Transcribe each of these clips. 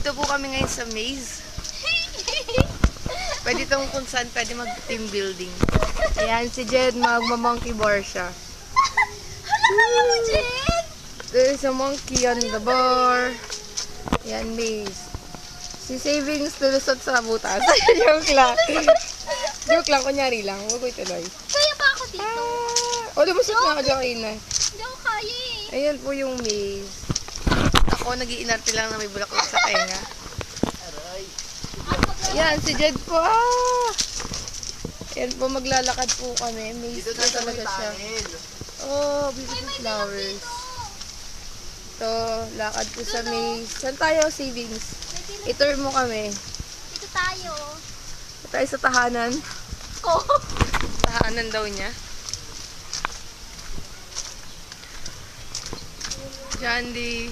Nandito po kami ngayon sa maze. Pwede itong kung saan pwede mag-team building. Ayan, si Jed magma-monkey bar siya. Hala mo, Jen! There's a monkey on the bar. Ayan, maze. Si Savings tulusot sa butas. Joke lang. Joke lang, kunyari lang. Huwag ko ituloy. Kaya ba ako dito? O, lumusot na ako dyan kanina. Hindi ako kaya eh. Ayan po yung maze. Ako, nag-iinarte lang na may bulaklak sa tenga. Ayan, si Jed po. Ayan po, maglalakad po kami. Maze po talaga siya. Oh, beautiful flowers. So, lakad po sa maze. Saan tayo, Savings? I-tour mo kami. Dito tayo. Ito tayo sa tahanan. Ko. Tahanan daw niya. Jandy.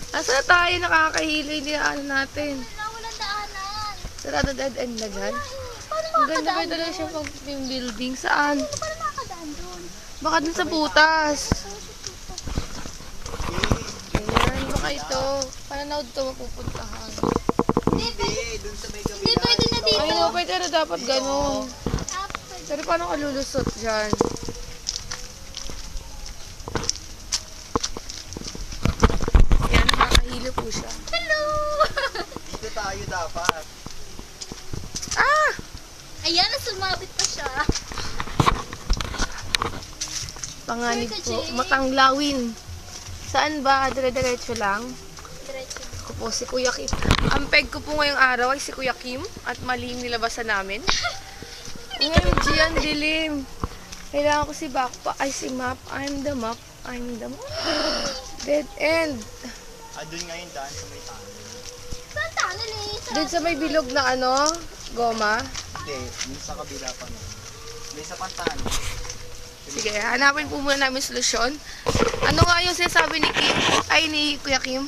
Asa na tayo? Nakakahilo. Hindi na ano natin. Walang daanan. Sarado dead end na dyan. Paano Ang ganda ba makakadaan talaga doon? siya pag yung building? Saan? Paano makakadaan doon? Baka dun sa butas. Ayan, baka ito. Pananood to mapupuntahan. Hindi, pwede na dito. Ay, no, pwede na dapat ganun. Ah, pwede. Pero paano ka lulusot dyan? Ayan, nakakahilo po siya. Hello! Dito tayo dapat. Ah! Ayan, sumabit pa siya. Panganib Sure ka, po. Jay. Matanglawin. Saan ba? Dire-diretso lang. Diretso. Ako po, si Kuya Kim. Ang peg ko po ngayong araw ay si Kuya Kim at mali yung nilabasan namin. OMG, ang dilim. Kailangan ko si Bakpa. Ay, si Map. I'm the map. I'm the map. Dead end. Doon ngayon daan sa may tayo. Saan tunnel eh? Doon sa may bilog na ano, goma. Hindi, yung sa kabila pa no. May sa pantan. Sige, hanapin po muna namin solusyon. Ano nga yung sinasabi ni Kim? Ay, ni Kuya Kim?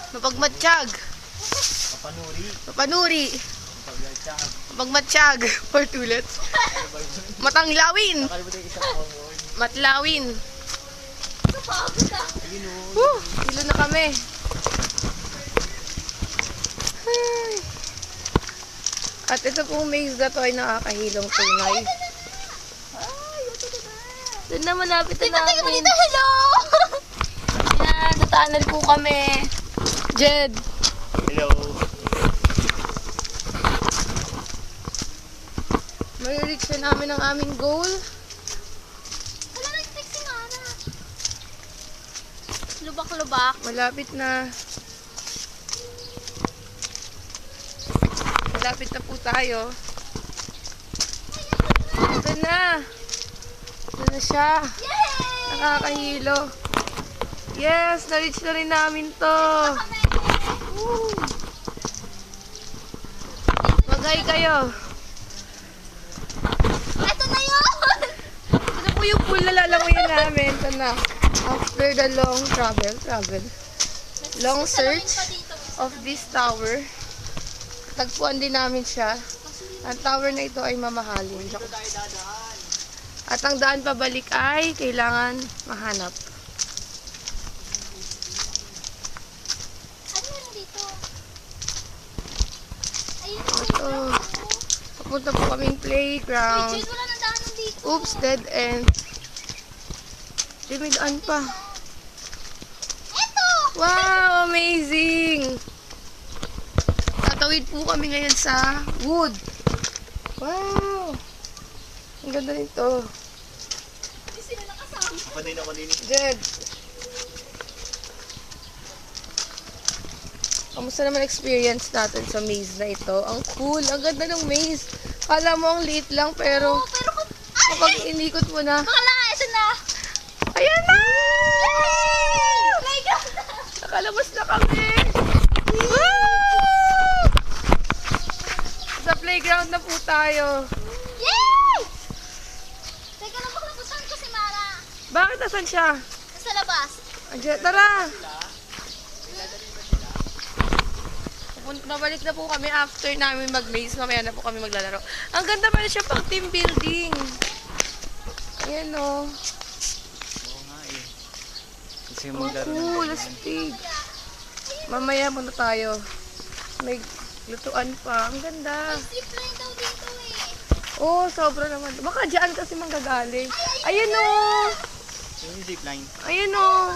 Mapagmatsyag. Papanuri. Mapanuri. Paglatsyag. Mapagmatsyag. For tulets. Matanglawin. Nakalimutan yung isang forward. Matlawin. Kapagod ah. Ayun o. Woo! Hilo na kami. Ay. At ito pong maze na to ay nakakahilong tunay. Doon na malapit na Tingnan mo namin. dito, hello! Yan, sa tunnel po kami. Jed. Hello. May reach na namin ang aming goal. Wala na yung fixing Ana. Lubak-lubak. Malapit na. Malapit na po tayo. Ito na. Ito na siya. Yay! Nakakahilo. Yes, na-reach na rin namin to. Woo! Magay kayo. Ito na yun! Ito po yung pool na lalangoyin namin. Ito na. After the long long search of this tower, tagpuan din namin siya. Ang tower na ito ay mamahalin. Dito tayo dadaan. At ang daan pabalik ay kailangan mahanap. Ano meron dito? Ayun. Ito. Papunta po kaming Wait, playground. Jade, wala nang daanan dito. Oops, dead end. Di may daan pa. Ito! Wow, amazing! Tatawid po kami ngayon sa wood. Wow! Ang ganda nito. Hindi sila nakasama. Ako din ako din. Jed. Kamusta naman experience natin sa maze na ito? Ang cool. Ang ganda ng maze. Kala mo ang liit lang pero Pero kung... kapag inikot mo na, Bakala, ito na! ayan na! Playground na! Nakalabas na kami! Woo! Sa playground na po tayo. Yay! Teka lang, maklapusan ko si Mara. Bakit nasan siya? Sa labas. Andiyan, tara! Nabalik na po kami after namin mag-maze. Mamaya na po kami maglalaro. Ang ganda pala siya pang team building. Ayan o. Oo nga eh. Kasi Ang maglaro ng cool, ganyan. astig. Mamaya muna tayo. May lutuan pa. Ang ganda. Zipline daw dito eh. Oh, sobra naman. Baka dyan kasi manggagaling. Ayun oh. Yung zipline. Ayun oh.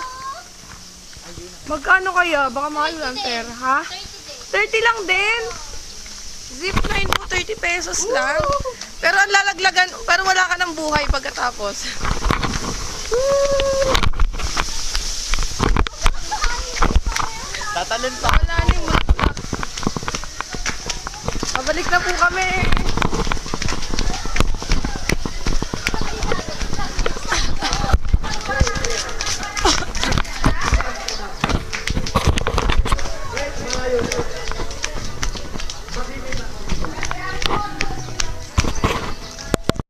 Ayun. Magkano kaya? Baka mahal lang, sir. Ha? 30 days. 30 lang din. Zipline po, 30 pesos lang. Pero ang lalaglagan, pero wala ka ng buhay pagkatapos. Tatalon pa. Wala nang bulaklak. Pabalik na po kami.